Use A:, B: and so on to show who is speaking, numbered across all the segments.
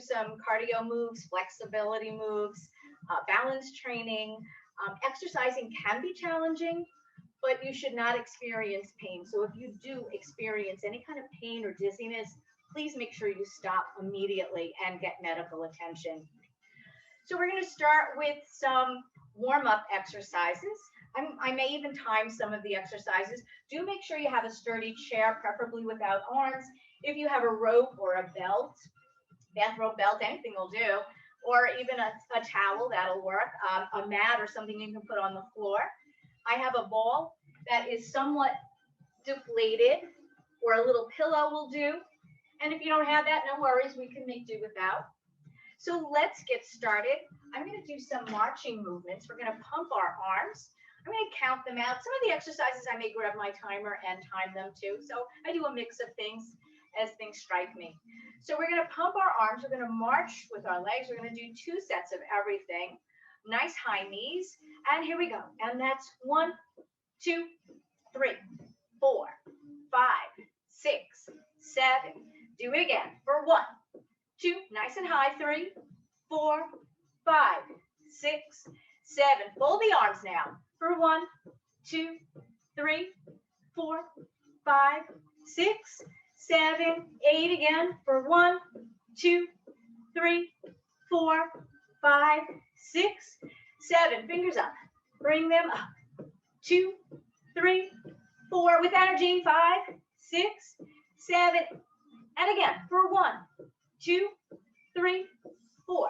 A: some cardio moves, flexibility moves, balance training. Exercising can be challenging, but you should not experience pain. So if you do experience any kind of pain or dizziness, please make sure you stop immediately and get medical attention. So we're going to start with some warm-up exercises. I may even time some of the exercises. Do make sure you have a sturdy chair, preferably without arms. If you have a rope or a belt, bathrobe belt, anything will do, or even a towel, that'll work, a mat or something you can put on the floor. I have a ball that is somewhat deflated, or a little pillow will do. And if you don't have that, no worries, we can make do without. So let's get started. I'm going to do some marching movements. We're going to pump our arms. I'm going to count them out. Some of the exercises I may grab my timer and time them too. So I do a mix of things as things strike me. So we're going to pump our arms. We're going to march with our legs. We're going to do 2 sets of everything. Nice high knees. And here we go. And that's 1, 2, 3, 4, 5, 6, 7. Do it again for 1, 2, nice and high, 3, 4, 5, 6, 7. Fold the arms now for 1, 2, 3, 4, 5, 6, 7, 8 again for 1, 2, 3, 4, 5, 6, 7. Fingers up. Bring them up. 2, 3, 4 with energy. 5, 6, 7. And again for 1, 2, 3, 4,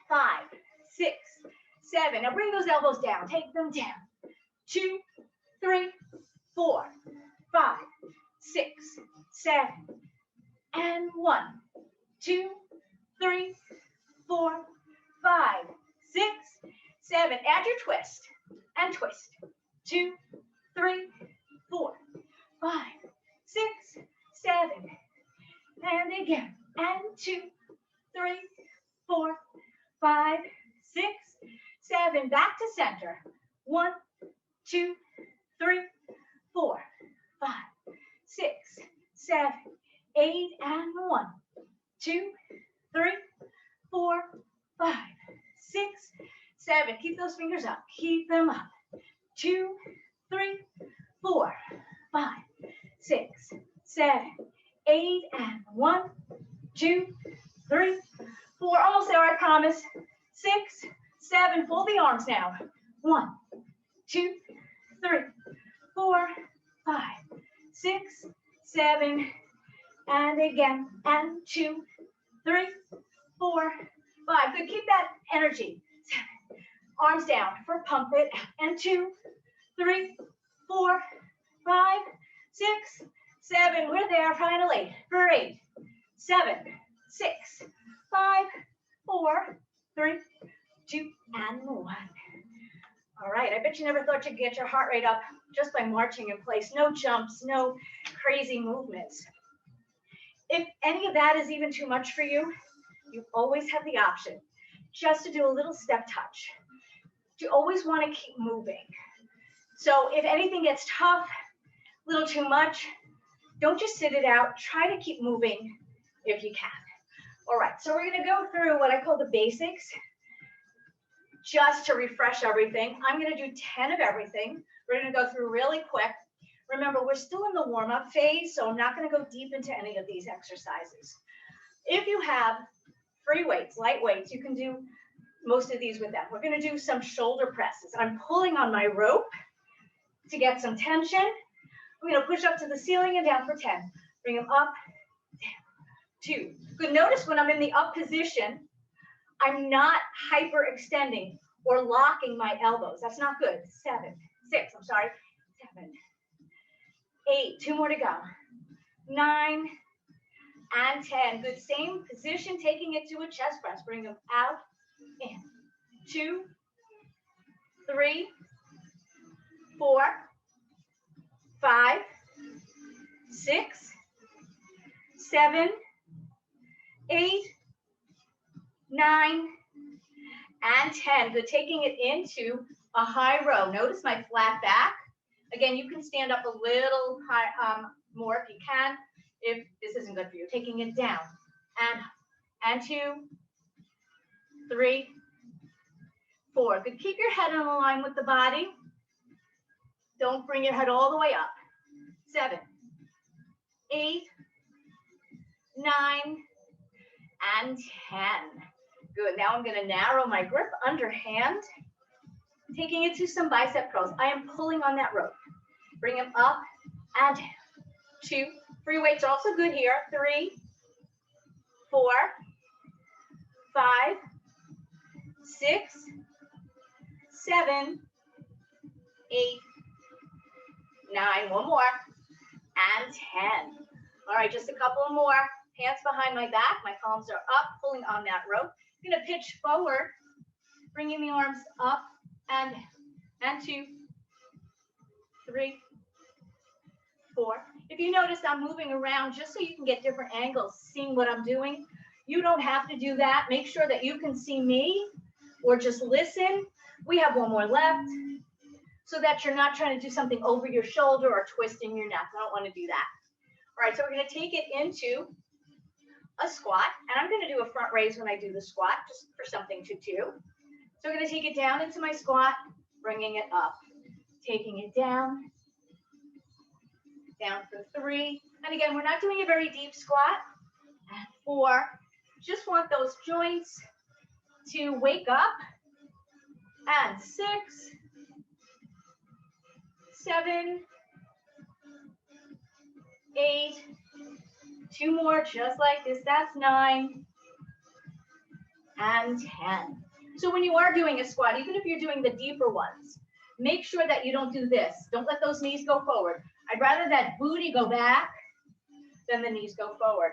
A: 5, 6, 7. Now bring those elbows down. Take them down. 2, 3, 4, 5, 6, 7. And 1, 2, 3, 4, 5, 6, 7. Add your twist and twist. 2, 3, 4, 5, 6, 7. And again. And 2, 3, 4, 5, 6, 7. Back to center. 1, 2, 3, 4, 5, 6, 7, 8, and 1, 2, 3, 4, 5, 6, 7. Keep those fingers up. Keep them up. 2, 3, 4, 5, 6, 7, 8, and 1, 2, 3, 4. Almost there, I promise. 6, 7. Fold the arms now. 1, 2, 3, 4, 5, 6, 7. And again. And 2, 3, 4, 5. Good. Keep that energy. 7. Arms down for pump it. And 2, 3, 4, 5, 6, 7. We're there finally for 8, 7, 6, 5, 4, 3, 2, and 1. All right. I bet you never thought you'd get your heart rate up just by marching in place. No jumps, no crazy movements. If any of that is even too much for you, you always have the option just to do a little step touch. You always want to keep moving. So if anything gets tough, a little too much, don't just sit it out. Try to keep moving if you can. All right, so we're going to go through what I call the basics just to refresh everything. I'm going to do 10 of everything. We're going to go through really quick. Remember, we're still in the warm-up phase, so I'm not going to go deep into any of these exercises. If you have free weights, light weights, you can do most of these with them. We're going to do some shoulder presses. I'm pulling on my rope to get some tension. I'm going to push up to the ceiling and down for 10. Bring them up, down, 2. Good. Notice when I'm in the up position, I'm not hyperextending or locking my elbows. That's not good. 7, 6, I'm sorry. 7, 8, 2 more to go. 9 and 10. Good. Same position, taking it to a chest press. Bring them out, in. 2, 3, 4, 5, 6, 7, 8, 9, and 10. Good. Taking it into a high row. Notice my flat back. Again, you can stand up a little high, more if you can, if this isn't good for you. Taking it down and 2, 3, 4. Good. Keep your head in line with the body. Don't bring your head all the way up. 7, 8, 9, and 10. Good. Now I'm going to narrow my grip underhand, taking it to some bicep curls. I am pulling on that rope. Bring them up and 2. Free weights are also good here. 3, 4, 5, 6, 7, 8, 9. One more. And 10. All right, just a couple more. Hands behind my back. My palms are up, pulling on that rope. I'm going to pitch forward, bringing the arms up and 2, 3, 4. If you notice, I'm moving around just so you can get different angles, seeing what I'm doing. You don't have to do that. Make sure that you can see me or just listen. We have one more left so that you're not trying to do something over your shoulder or twisting your neck. I don't want to do that. All right, so we're going to take it into a squat, and I'm going to do a front raise when I do the squat, just for something to do. So I'm going to take it down into my squat, bringing it up, taking it down for 3. And again, we're not doing a very deep squat. And 4, just want those joints to wake up. And 6, 7, 8, 2 more, just like this. That's 9 and 10. So when you are doing a squat, even if you're doing the deeper ones, make sure that you don't do this. Don't let those knees go forward. I'd rather that booty go back than the knees go forward.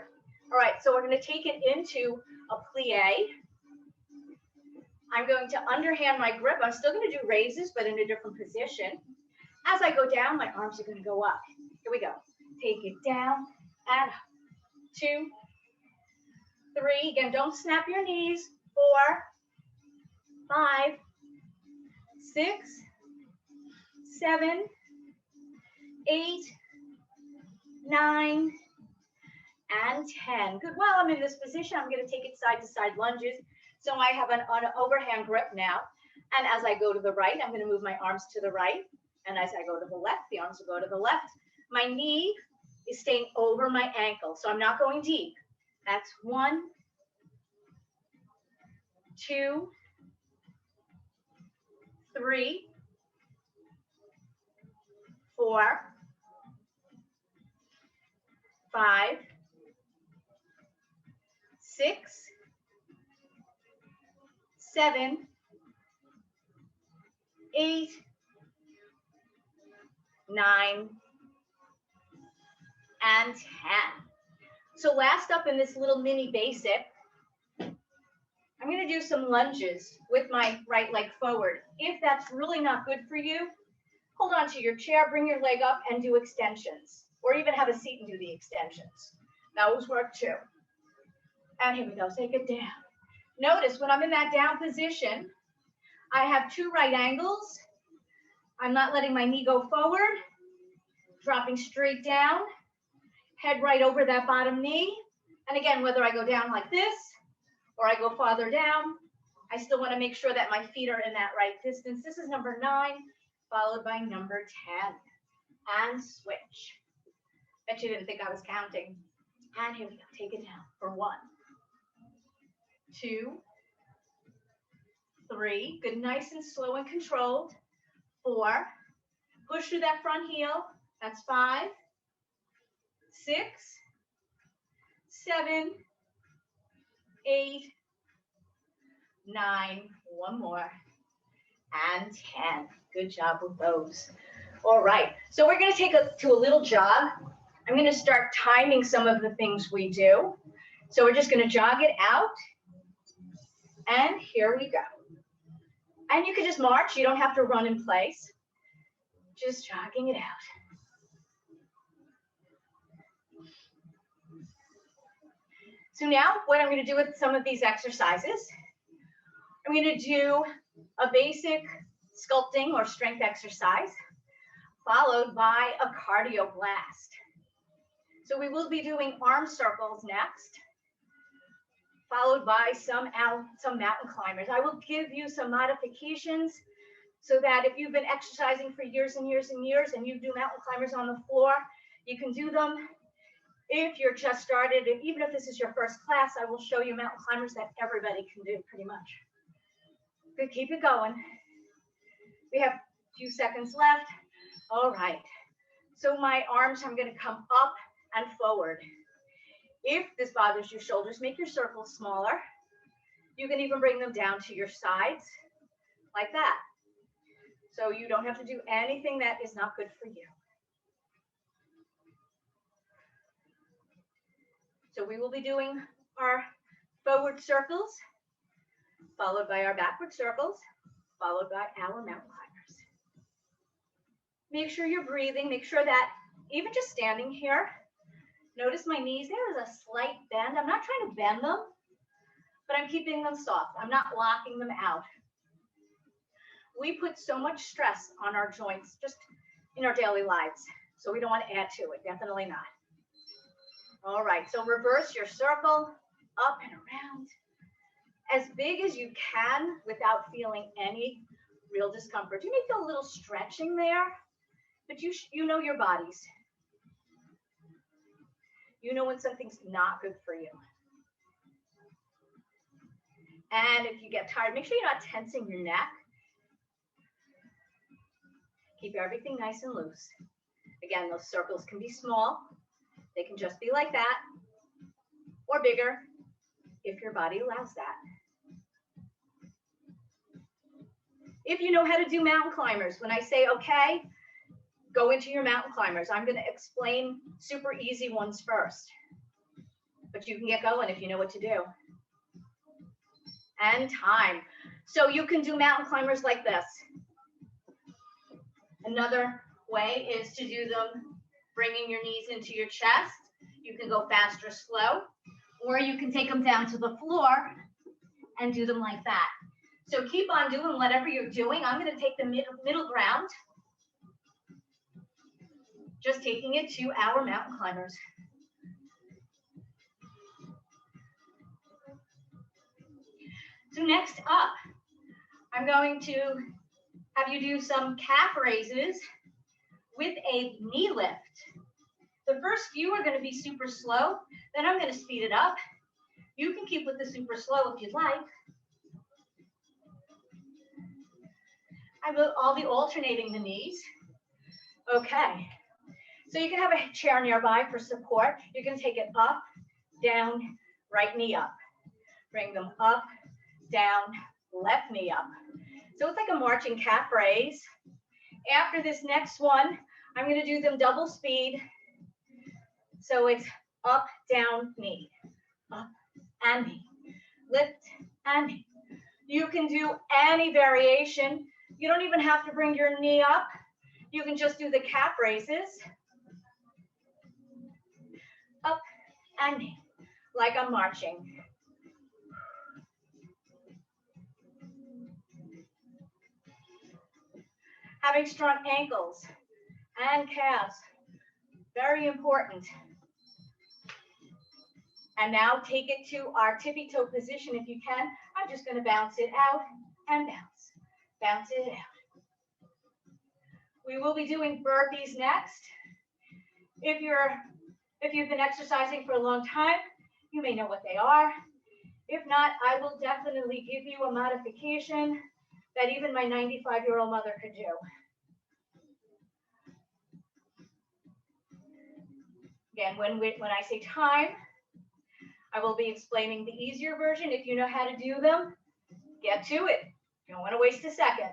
A: All right, so we're going to take it into a plie. I'm going to underhand my grip. I'm still going to do raises, but in a different position. As I go down, my arms are going to go up. Here we go. Take it down and 2, 3. Again, don't snap your knees. 4, 5, 6, 7, 8, 9, and 10. Good. While I'm in this position, I'm going to take it side to side lunges. So I have an overhand grip now. And as I go to the right, I'm going to move my arms to the right. And as I go to the left, the arms will go to the left. My knee is staying over my ankle. So I'm not going deep. That's 1, 2, 3, 4, 5, 6, 7, 8, 9, and 10. So last up in this little mini basic, I'm going to do some lunges with my right leg forward. If that's really not good for you, hold on to your chair, bring your leg up and do extensions, or even have a seat and do the extensions. Those work too. And here we go, take it down. Notice when I'm in that down position, I have 2 right angles. I'm not letting my knee go forward, dropping straight down, head right over that bottom knee. And again, whether I go down like this or I go farther down, I still want to make sure that my feet are in that right distance. This is number 9, followed by number 10. And switch. Bet you didn't think I was counting. And here we go, take it down for 1, 2, 3, good, nice and slow and controlled. 4, push through that front heel, that's 5, 6, 7, 8, 9, one more, and 10. Good job with those. All right, so we're going to take it to a little jog. I'm going to start timing some of the things we do. So we're just going to jog it out. And here we go. And you can just march. You don't have to run in place. Just jogging it out. So now what I'm going to do with some of these exercises, I'm going to do a basic sculpting or strength exercise, followed by a cardio blast. So we will be doing arm circles next. followed by some mountain climbers. I will give you some modifications so that if you've been exercising for years and years and years and you do mountain climbers on the floor, you can do them. If you're just started, even if this is your first class, I will show you mountain climbers that everybody can do pretty much. Good, keep it going. We have a few seconds left. All right. So my arms, I'm going to come up and forward. If this bothers your shoulders, make your circles smaller. You can even bring them down to your sides like that. So you don't have to do anything that is not good for you. So we will be doing our forward circles, followed by our backward circles, followed by our mountain climbers. Make sure you're breathing. Make sure that even just standing here, notice my knees, there is a slight bend. I'm not trying to bend them, but I'm keeping them soft. I'm not locking them out. We put so much stress on our joints just in our daily lives, so we don't want to add to it, definitely not. All right, so reverse your circle, up and around, as big as you can without feeling any real discomfort. You may feel a little stretching there, but you know your bodies. You know when something's not good for you. And if you get tired, make sure you're not tensing your neck. Keep everything nice and loose. Again, those circles can be small. They can just be like that, or bigger, if your body allows that. If you know how to do mountain climbers, when I say, okay, go into your mountain climbers, I'm going to explain super easy ones first. But you can get going if you know what to do. And time. So you can do mountain climbers like this. Another way is to do them bringing your knees into your chest. You can go fast or slow, or you can take them down to the floor and do them like that. So keep on doing whatever you're doing. I'm going to take the middle ground, just taking it to our mountain climbers. So next up, I'm going to have you do some calf raises with a knee lift. The first few are going to be super slow. Then I'm going to speed it up. You can keep with the super slow if you'd like. I'll be alternating the knees. Okay. So you can have a chair nearby for support. You can take it up, down, right knee up. Bring them up, down, left knee up. So it's like a marching calf raise. After this next one, I'm going to do them double speed. So it's up, down, knee, up and knee, lift and knee. You can do any variation. You don't even have to bring your knee up. You can just do the calf raises. Up and knee, like I'm marching. Having strong ankles and calves, very important. And now take it to our tippy toe position if you can. I'm just going to bounce it out and bounce. Bounce it out. We will be doing burpees next. If you've been exercising for a long time, you may know what they are. If not, I will definitely give you a modification that even my 95-year-old mother could do. Again, when I say time, I will be explaining the easier version. If you know how to do them, get to it. You don't want to waste a second.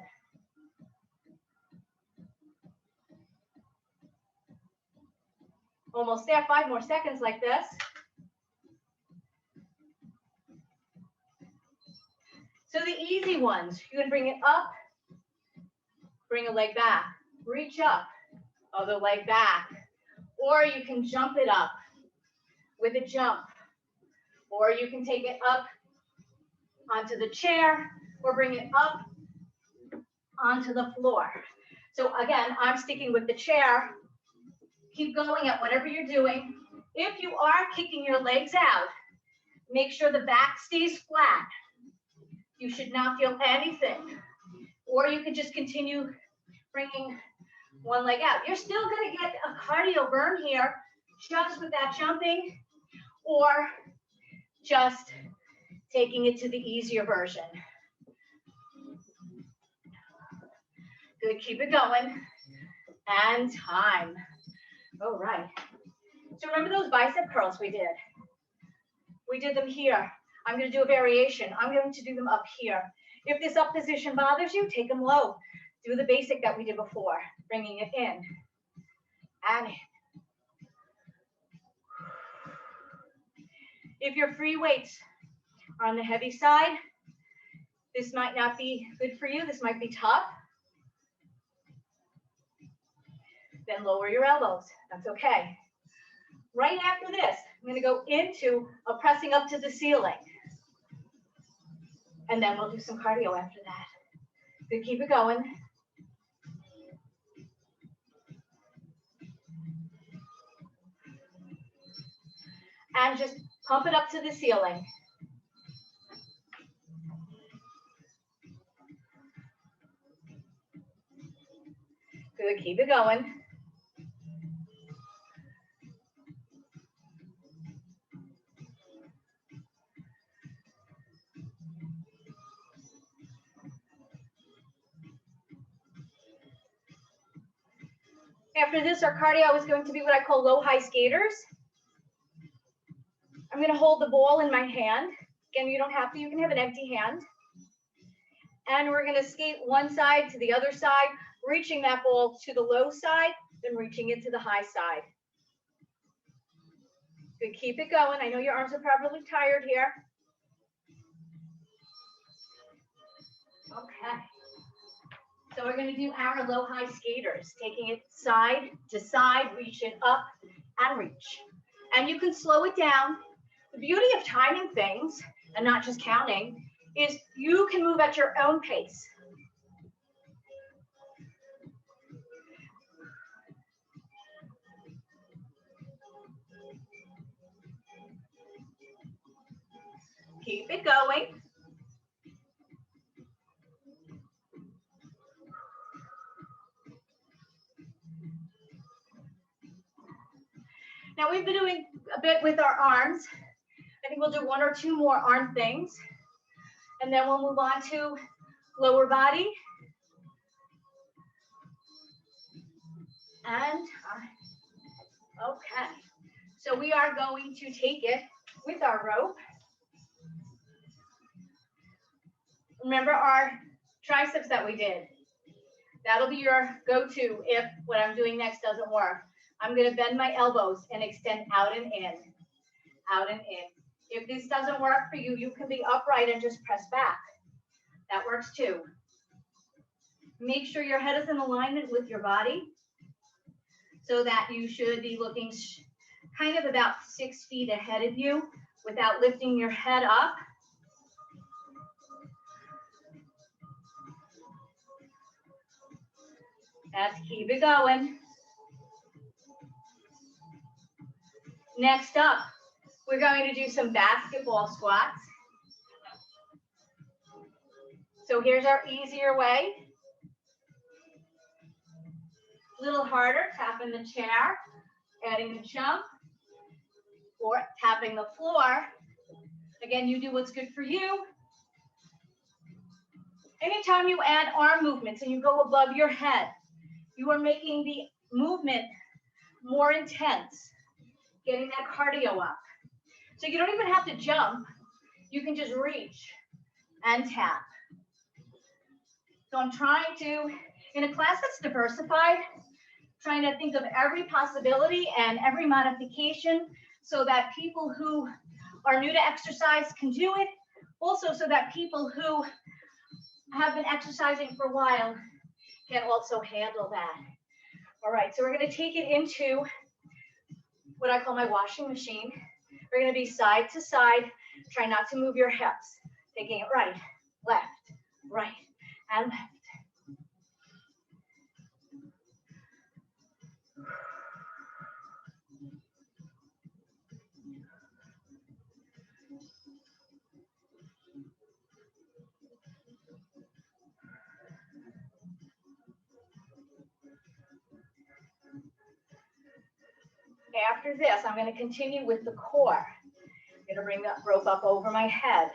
A: Almost there, 5 more seconds like this. So the easy ones, you can bring it up, bring a leg back, reach up, other leg back, or you can jump it up with a jump, or you can take it up onto the chair, or bring it up onto the floor. So again, I'm sticking with the chair. Keep going at whatever you're doing. If you are kicking your legs out, Make sure the back stays flat. You should not feel anything. Or you can just continue bringing one leg out. You're still going to get a cardio burn here just with that jumping or just taking it to the easier version. Good, keep it going. And time. All right. So remember those bicep curls we did? We did them here. I'm going to do a variation. I'm going to do them up here. If this up position bothers you, take them low. Do the basic that we did before, bringing it in and in. If your free weights are on the heavy side, this might not be good for you. This might be tough. Then lower your elbows. That's okay. Right after this, I'm going to go into a pressing up to the ceiling. And then we'll do some cardio after that. Good, keep it going. And just pump it up to the ceiling. Good, keep it going. After this, our cardio is going to be what I call low-high skaters. I'm going to hold the ball in my hand. Again, you don't have to. You can have an empty hand. And we're going to skate one side to the other side, reaching that ball to the low side, then reaching it to the high side. Good, keep it going. I know your arms are probably tired here. Okay. So we're going to do our low-high skaters, taking it side to side, reach it up and reach. And you can slow it down. The beauty of timing things and not just counting is you can move at your own pace. Keep it going. Now we've been doing a bit with our arms. I think we'll do one or two more arm things. And then we'll move on to lower body. And, okay. So we are going to take it with our rope. Remember our triceps that we did. That'll be your go-to if what I'm doing next doesn't work. I'm going to bend my elbows and extend out and in, out and in. If this doesn't work for you, you can be upright and just press back. That works too. Make sure your head is in alignment with your body so that you should be looking kind of about 6 feet ahead of you without lifting your head up. Let's keep it going. Next up, we're going to do some basketball squats. So here's our easier way. A little harder, tapping the chair, adding a jump, or tapping the floor. Again, you do what's good for you. Anytime you add arm movements and you go above your head, you are making the movement more intense, getting that cardio up. So you don't even have to jump. You can just reach and tap. So I'm trying to, in a class that's diversified, trying to think of every possibility and every modification so that people who are new to exercise can do it. Also so that people who have been exercising for a while can also handle that. All right, so we're going to take it into what I call my washing machine. We're going to be side to side. Try not to move your hips. Taking it right, and left. after this, I'm going to continue with the core. I'm going to bring that rope up over my head.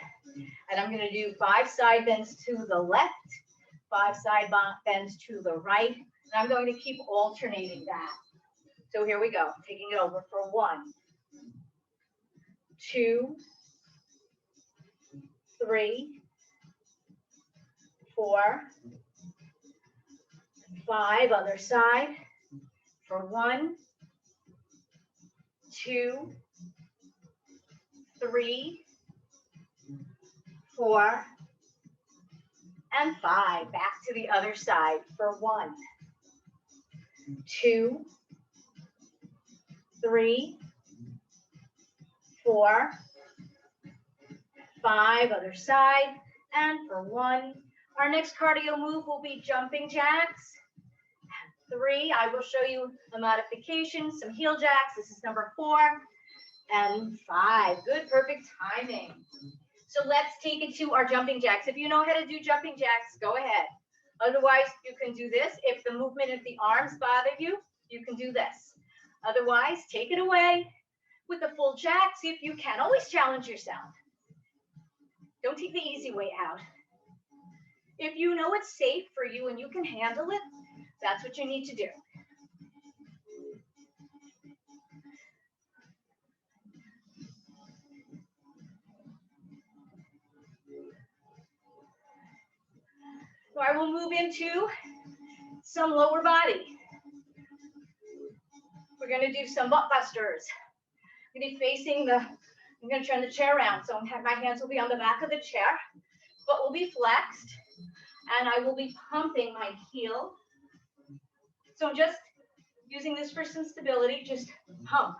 A: And I'm going to do 5 side bends to the left, 5 side bends to the right. And I'm going to keep alternating that. So here we go. Taking it over for 1, 2, 3, 4, 5. Other side for 1, 2, 3, 4, and 5. Back to the other side for 1, 2, 3, 4, 5. Other side, and for 1. Our next cardio move will be jumping jacks. 3, I will show you the modification, some heel jacks. This is number 4. And 5. Good, perfect timing. So let's take it to our jumping jacks. If you know how to do jumping jacks, go ahead. Otherwise, you can do this. If the movement of the arms bother you, you can do this. Otherwise, take it away with the full jack. See if you can. Always challenge yourself. Don't take the easy way out. If you know it's safe for you and you can handle it, that's what you need to do. So I will move into some lower body. We're going to do some butt busters. I'm going to be facing I'm going to turn the chair around. So my hands will be on the back of the chair. Butt will be flexed. And I will be pumping my heel. So I'm just using this for some stability. Just pump,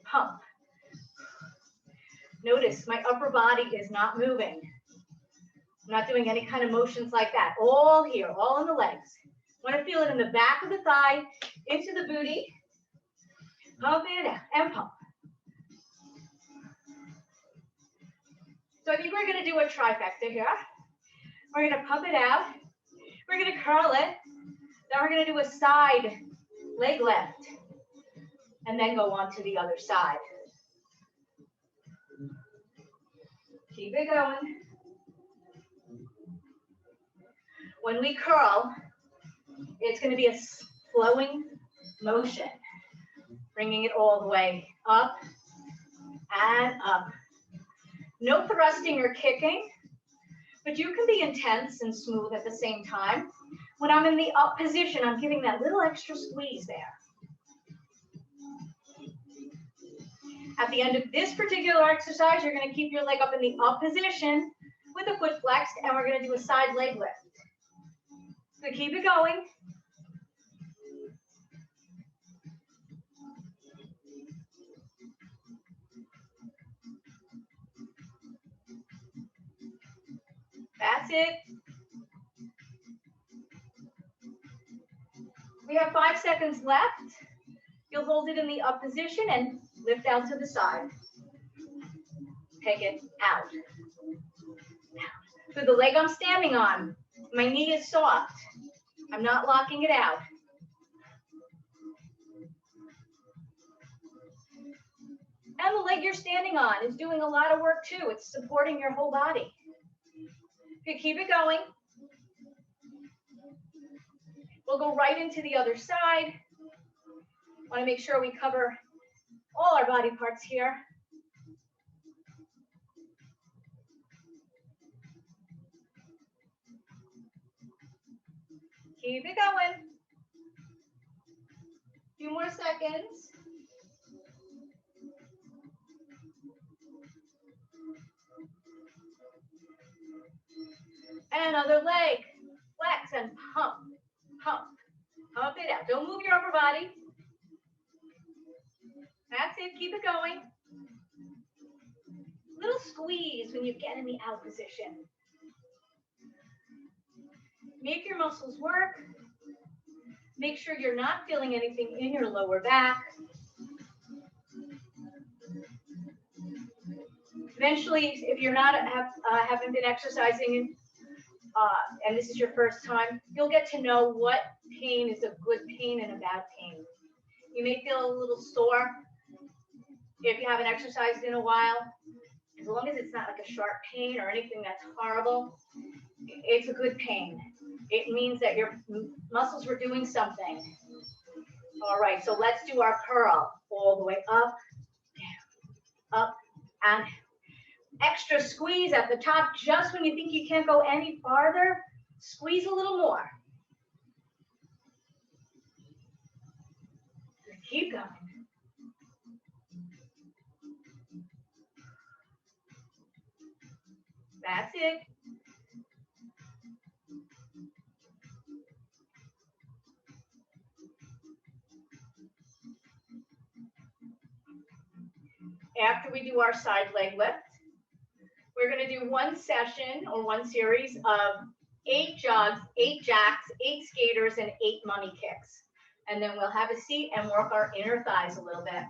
A: pump. Notice my upper body is not moving. I'm not doing any kind of motions like that. All here, all in the legs. I want to feel it in the back of the thigh, into the booty. Pump it out and pump. So I think we're going to do a trifecta here. We're going to pump it out. We're going to curl it. Then we're going to do a side leg lift. And then go on to the other side. Keep it going. When we curl, it's going to be a flowing motion, bringing it all the way up and up. No thrusting or kicking, but you can be intense and smooth at the same time. When I'm in the up position, I'm giving that little extra squeeze there. At the end of this particular exercise, you're going to keep your leg up in the up position with the foot flexed, and we're going to do a side leg lift. So keep it going. That's it. We have 5 seconds left. You'll hold it in the up position and lift out to the side. Take it out. So the leg I'm standing on, my knee is soft. I'm not locking it out. And the leg you're standing on is doing a lot of work too. It's supporting your whole body. Okay, keep it going. We'll go right into the other side. Want to make sure we cover all our body parts here. Keep it going. A few more seconds. And other leg. Flex and pump, pump. Pump it out. Don't move your upper body. That's it. Keep it going. Little squeeze when you get in the out position. Make your muscles work. Make sure you're not feeling anything in your lower back. Eventually, if you're not haven't been exercising and this is your first time, you'll get to know what pain is a good pain and a bad pain. You may feel a little sore If you haven't exercised in a while, as long as it's not like a sharp pain or anything that's horrible, it's a good pain. It means that your muscles were doing something. All right, so let's do our curl all the way up, down, up, and extra squeeze at the top. Just when you think you can't go any farther, squeeze a little more. Keep going. That's it. After we do our side leg lift, we're going to do one session or one series of 8 jogs, 8 jacks, 8 skaters, and 8 mummy kicks. And then we'll have a seat and work our inner thighs a little bit.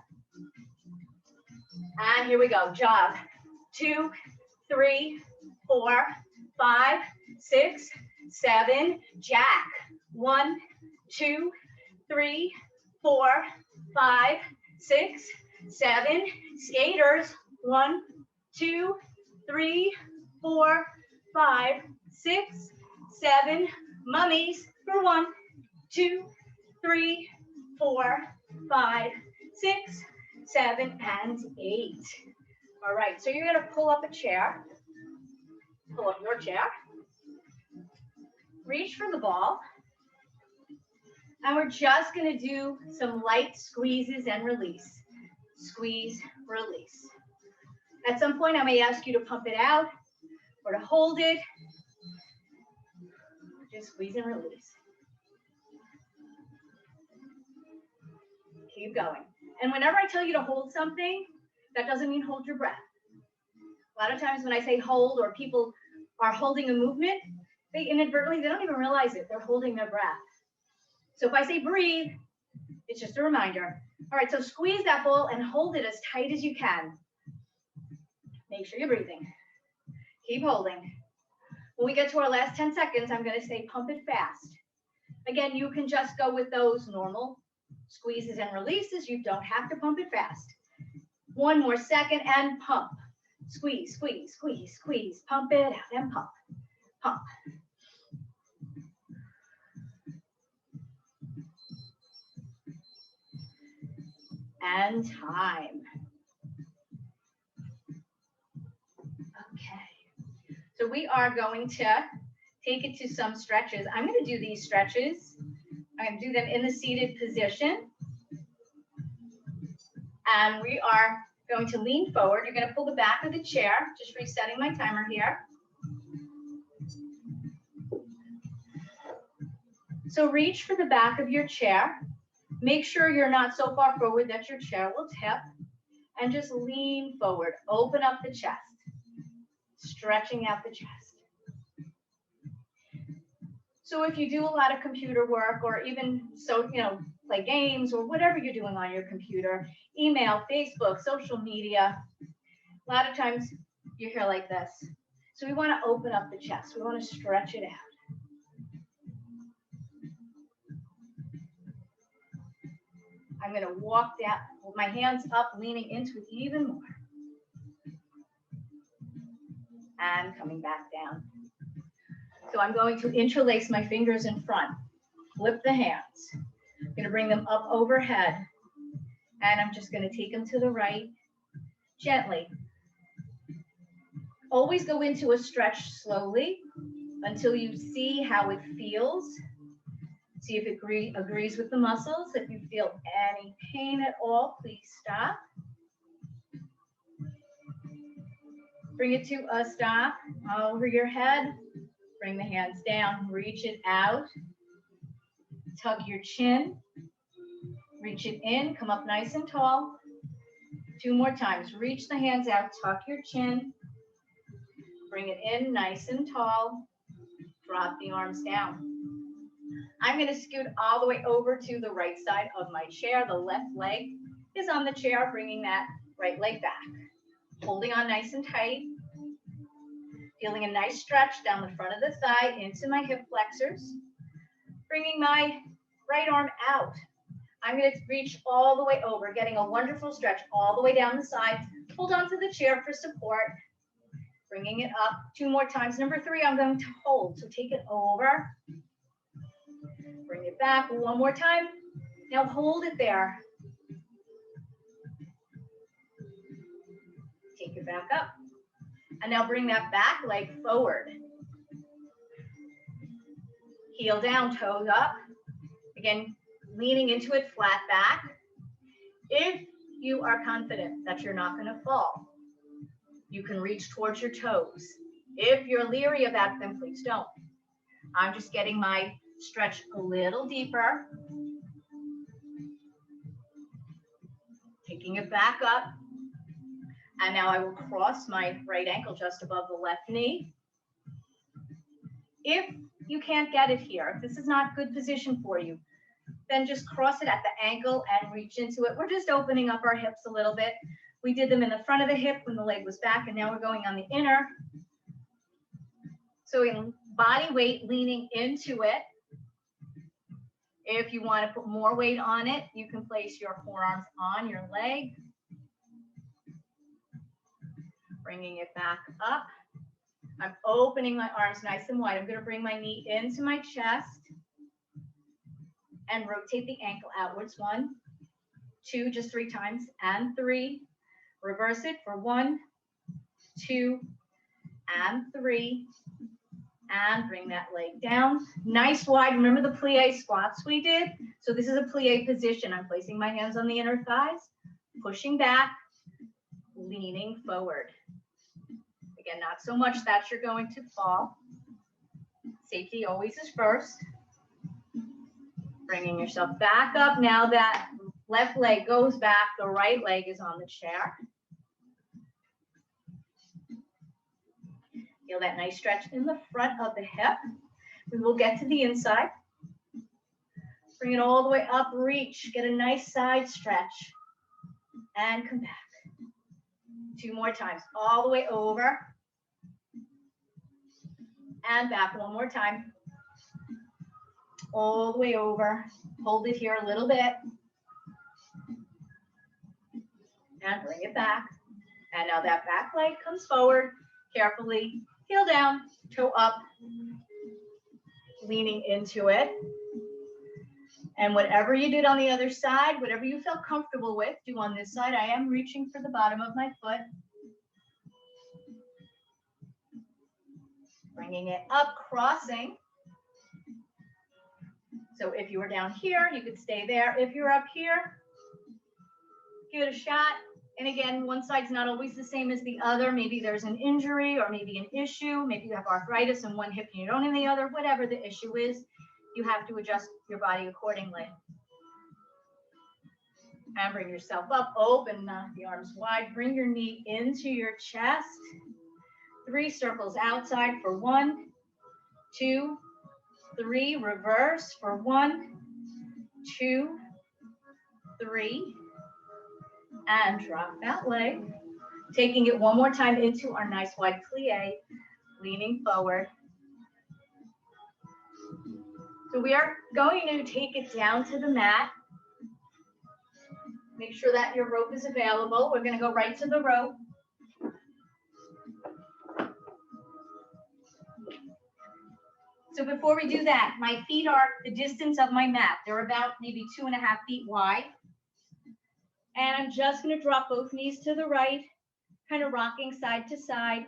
A: And here we go. Jog. 2, 3, 4, 5, 6, 7. Jack. 1, 2, 3, 4, 5, 6, 7. Skaters. 1, 2, 3, 4, 5, 6, 7. Mummies for 1, 2, 3, 4, 5, 6, 7, and 8. All right, so you're going to pull up a chair. Pull up your chair. Reach for the ball. And we're just going to do some light squeezes and release. Squeeze, release. At some point, I may ask you to pump it out or to hold it. Just squeeze and release. Keep going. And whenever I tell you to hold something, that doesn't mean hold your breath. A lot of times when I say hold or people are holding a movement, they inadvertently, they don't even realize it. They're holding their breath. So if I say breathe, it's just a reminder. All right, so squeeze that ball and hold it as tight as you can. Make sure you're breathing. Keep holding. When we get to our last 10 seconds, I'm going to say pump it fast. Again, you can just go with those normal squeezes and releases. You don't have to pump it fast. 1 more second and pump. Squeeze, squeeze, squeeze, squeeze. Pump it out and pump. Pump. And time. Okay. So we are going to take it to some stretches. I'm going to do these stretches. I'm going to do them in the seated position. And we are going to lean forward. You're going to pull the back of the chair, just resetting my timer here. So reach for the back of your chair. Make sure you're not so far forward that your chair will tip. And just lean forward. Open up the chest. Stretching out the chest. So if you do a lot of computer work or even play games or whatever you're doing on your computer, email, Facebook, social media, a lot of times you're here like this. So we want to open up the chest. We want to stretch it out. I'm going to walk down with my hands up, leaning into it even more. And coming back down. So I'm going to interlace my fingers in front. Flip the hands. I'm going to bring them up overhead. And I'm just going to take them to the right gently. Always go into a stretch slowly until you see how it feels. See if it agrees with the muscles. If you feel any pain at all, please stop. Bring it to a stop over your head. Bring the hands down, reach it out. Tug your chin. Reach it in, come up nice and tall. 2 more times. Reach the hands out, tuck your chin. Bring it in nice and tall. Drop the arms down. I'm going to scoot all the way over to the right side of my chair. The left leg is on the chair, bringing that right leg back. Holding on nice and tight. Feeling a nice stretch down the front of the thigh into my hip flexors. Bringing my right arm out. I'm going to reach all the way over, getting a wonderful stretch all the way down the side. Hold on to the chair for support. Bringing it up 2 more times. Number 3, I'm going to hold. So take it over. Bring it back 1 more time. Now hold it there. Take it back up. And now bring that back leg forward. Heel down, toes up. Again, leaning into it, flat back. If you are confident that you're not going to fall, you can reach towards your toes. If you're leery of that, then please don't. I'm just getting my stretch a little deeper. Taking it back up. And now I will cross my right ankle just above the left knee. If you can't get it here, if this is not good position for you, then just cross it at the ankle and reach into it. We're just opening up our hips a little bit. We did them in the front of the hip when the leg was back, and now we're going on the inner. So in body weight leaning into it. If you want to put more weight on it, you can place your forearms on your leg. Bringing it back up. I'm opening my arms nice and wide. I'm going to bring my knee into my chest and rotate the ankle outwards. 1, 2, just 3 times, and 3. Reverse it for 1, 2, and 3. And bring that leg down. Nice wide. Remember the plie squats we did? So this is a plie position. I'm placing my hands on the inner thighs, pushing back, leaning forward. Again, not so much that you're going to fall. Safety always is first. Bringing yourself back up. Now that left leg goes back, the right leg is on the chair. Feel that nice stretch in the front of the hip. We will get to the inside. Bring it all the way up, reach, get a nice side stretch, and come back. 2 more times, all the way over, and back 1 more time. All the way over, hold it here a little bit, and bring it back. And now that back leg comes forward, carefully, heel down, toe up, leaning into it. And whatever you did on the other side, whatever you felt comfortable with, do on this side. I am reaching for the bottom of my foot. Bringing it up, crossing. So if you were down here, you could stay there. If you're up here, give it a shot. And again, one side's not always the same as the other. Maybe there's an injury or maybe an issue. Maybe you have arthritis in one hip and you don't in the other. Whatever the issue is, you have to adjust your body accordingly. And bring yourself up, open the arms wide. Bring your knee into your chest. 3 circles outside for 1, 2, 3. Reverse for 1, 2, 3. And drop that leg. Taking it 1 more time into our nice wide plie, leaning forward. So we are going to take it down to the mat. Make sure that your rope is available. We're going to go right to the rope. So before we do that, my feet are the distance of my mat. They're about maybe 2.5 feet wide. And I'm just going to drop both knees to the right, kind of rocking side to side,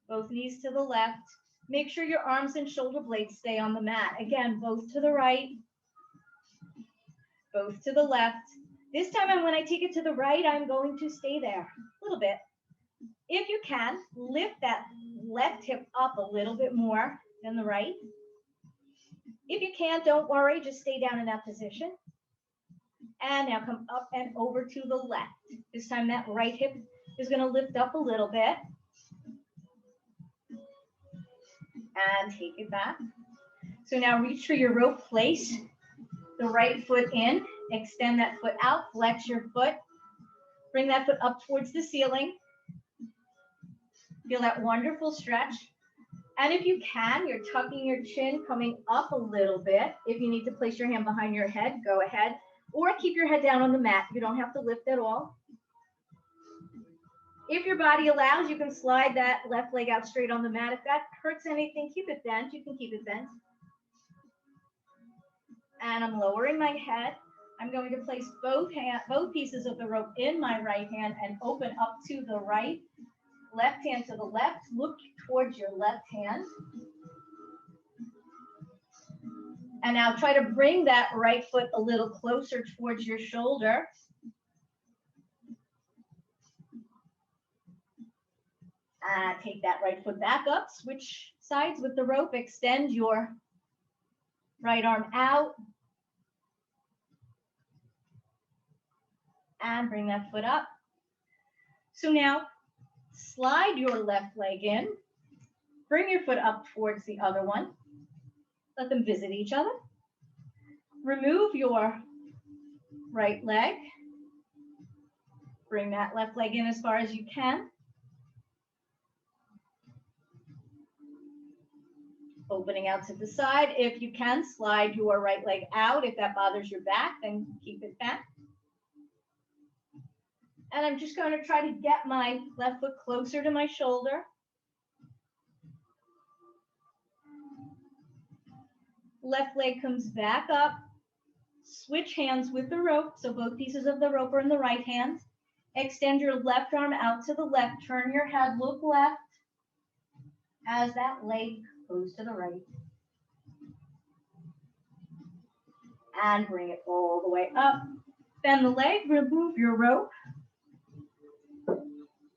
A: both knees to the left. Make sure your arms and shoulder blades stay on the mat. Again, both to the right, both to the left. This time, when I take it to the right, I'm going to stay there a little bit. If you can, lift that left hip up a little bit more than the right. If you can't, don't worry, just stay down in that position. And now come up and over to the left. This time that right hip is going to lift up a little bit. And take it back. So now reach for your rope, place the right foot in, extend that foot out, flex your foot, bring that foot up towards the ceiling. Feel that wonderful stretch. And if you can, you're tucking your chin, coming up a little bit. If you need to place your hand behind your head, go ahead. Or keep your head down on the mat. You don't have to lift at all. If your body allows, you can slide that left leg out straight on the mat. If that hurts anything, keep it bent. You can keep it bent. And I'm lowering my head. I'm going to place both pieces of the rope in my right hand and open up to the right. Left hand to the left. Look towards your left hand. And now try to bring that right foot a little closer towards your shoulder. Take that right foot back up. Switch sides with the rope. Extend your right arm out. And bring that foot up. So now slide your left leg in. Bring your foot up towards the other one. Let them visit each other. Remove your right leg. Bring that left leg in as far as you can. Opening out to the side. If you can, slide your right leg out. If that bothers your back, then keep it back. And I'm just going to try to get my left foot closer to my shoulder. Left leg comes back up. Switch hands with the rope. So both pieces of the rope are in the right hand. Extend your left arm out to the left. Turn your head, look left as that leg goes to the right. And bring it all the way up. Bend the leg, remove your rope.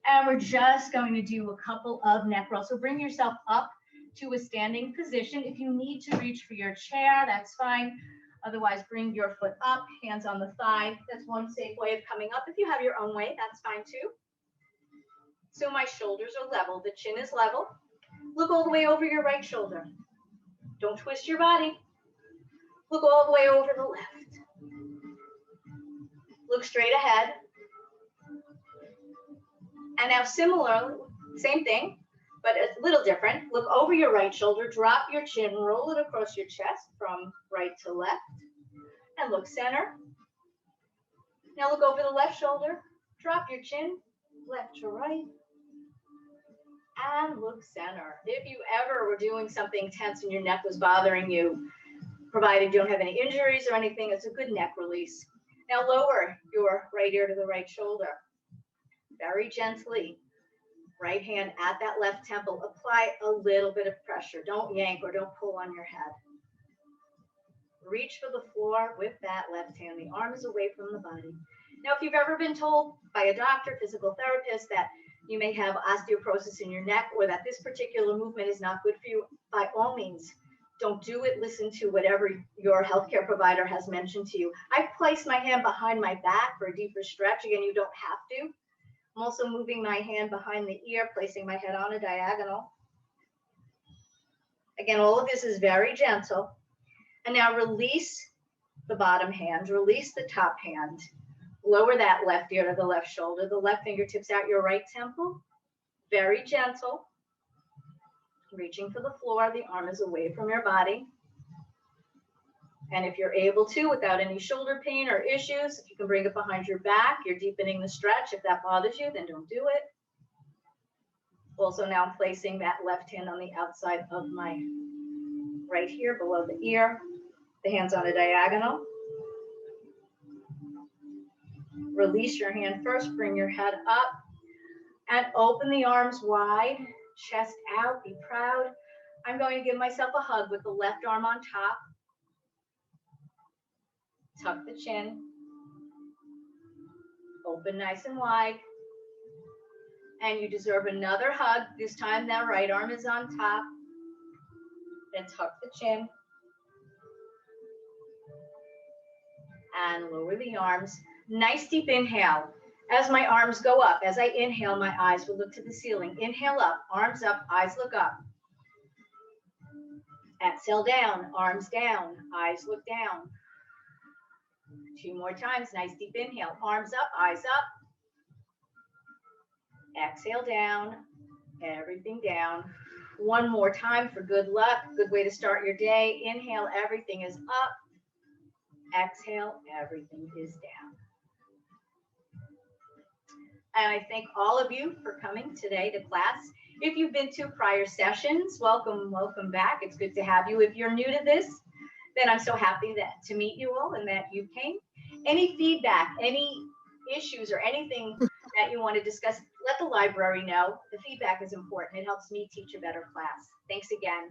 A: And we're just going to do a couple of neck rolls. So bring yourself up to a standing position. If you need to reach for your chair, that's fine. Otherwise, bring your foot up, hands on the thigh. That's one safe way of coming up. If you have your own way, that's fine too. So my shoulders are level. The chin is level. Look all the way over your right shoulder. Don't twist your body. Look all the way over the left. Look straight ahead. And now similar, same thing, but a little different. Look over your right shoulder, drop your chin, roll it across your chest from right to left, and look center. Now look over the left shoulder, drop your chin, left to right, and look center. If you ever were doing something tense and your neck was bothering you, provided you don't have any injuries or anything, it's a good neck release. Now lower your right ear to the right shoulder. Very gently, right hand at that left temple. Apply a little bit of pressure. Don't yank or don't pull on your head. Reach for the floor with that left hand. The arm is away from the body. Now, if you've ever been told by a doctor, physical therapist, that you may have osteoporosis in your neck or that this particular movement is not good for you, by all means, don't do it. Listen to whatever your healthcare provider has mentioned to you. I've placed my hand behind my back for a deeper stretch. Again, you don't have to. I'm also moving my hand behind the ear, placing my head on a diagonal. Again, all of this is very gentle. And now release the bottom hand, release the top hand. Lower that left ear to the left shoulder, the left fingertips out your right temple. Very gentle. Reaching for the floor, the arm is away from your body. And if you're able to, without any shoulder pain or issues, if you can bring it behind your back, you're deepening the stretch. If that bothers you, then don't do it. Also now I'm placing that left hand on the outside of my right here, below the ear. The hand's on a diagonal. Release your hand first, bring your head up, and open the arms wide, chest out, be proud. I'm going to give myself a hug with the left arm on top. Tuck the chin. Open nice and wide. And you deserve another hug. This time that right arm is on top. Then tuck the chin. And lower the arms. Nice deep inhale. As my arms go up, as I inhale, my eyes will look to the ceiling. Inhale up, arms up, eyes look up. Exhale down, arms down, eyes look down. 2 more times, nice deep inhale. Arms up, eyes up. Exhale down, everything down. 1 more time for good luck. Good way to start your day. Inhale, everything is up. exhale, everything is down. And I thank all of you for coming today to class. If you've been to prior sessions, welcome back. It's good to have you. If you're new to this, then I'm so happy to meet you all and that you came. Any feedback, any issues or anything that you want to discuss, let the library know. The feedback is important. It helps me teach a better class. Thanks again.